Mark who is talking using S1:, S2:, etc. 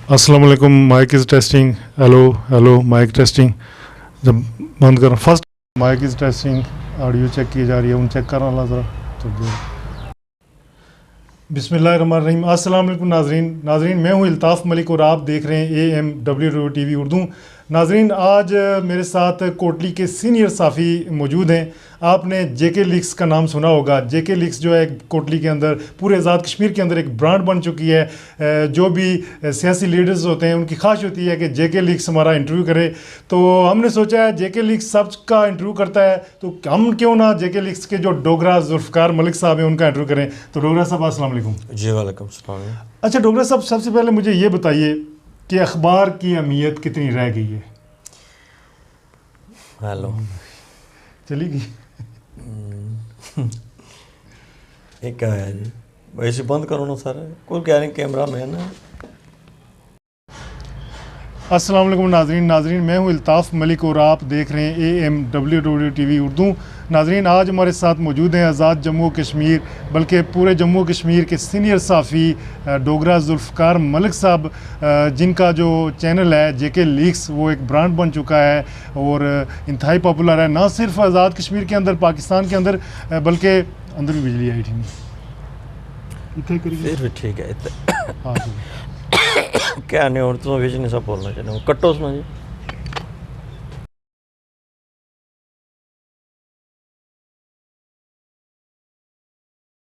S1: अस्सलाम वालेकुम, mic is testing, hello hello, mic testing. जब बंद कर first mic is testing, audio check की जा रही है, उन चेक कर रहा ज़रा तो बिस्मिल्लाहिर्रहमानिर्रहीम। अस्सलाम वालेकुम नाज़रीन, मैं हूँ इल्ताफ़ मलिक और आप देख रहे हैं AMW TV उर्दू। नाज़रीन, आज मेरे साथ कोटली के सीनियर साफ़ी मौजूद हैं। आपने JK लीक्स का नाम सुना होगा। JK लीक्स जो है कोटली के अंदर, पूरे आज़ाद कश्मीर के अंदर एक ब्रांड बन चुकी है। जो भी सियासी लीडर्स होते हैं उनकी ख्वाहिश होती है कि JK लीक्स हमारा इंटरव्यू करे। तो हमने सोचा है JK लीक्स सब का इंटरव्यू करता है, तो हम क्यों ना JK लीक्स के जो डोगरा जुल्फ़िकार मलिक साहब हैं उनका इंटरव्यू करें। तो डोगरा साहब अस्सलाम वालेकुम।
S2: जी वालेकुम सलाम।
S1: अच्छा डोगरा साहब, सबसे पहले मुझे ये बताइए कि अखबार की अहमियत कितनी रह गई है?
S2: हेलो,
S1: चली गई?
S2: ये क्या है जी? वैसे बंद करो ना सर, कोई क्या नहीं, कैमरा मैन है।
S1: अस्सलाम वालेकुम नाज़रीन, मैं हूँ इल्ताफ़ मलिक और आप देख रहे हैं AMW TV उर्दू। नाज़रीन, आज हमारे साथ मौजूद हैं आज़ाद जम्मू कश्मीर, बल्कि पूरे जम्मू कश्मीर के सीनियर साफ़ी डोगरा जुल्फ़िकार मलिक साहब, जिनका जो चैनल है JK लीक्स वो एक ब्रांड बन चुका है और इंतहाई पॉपुलर है, ना सिर्फ आज़ाद कश्मीर के अंदर, पाकिस्तान के अंदर, बल्कि अंदर भी बिजली आई थी।
S2: फिर भी ठीक है।
S1: हाँ जी,
S2: क्या नहीं, और तो विजन सब बोलना चाहिए, कट्टो सुना जी।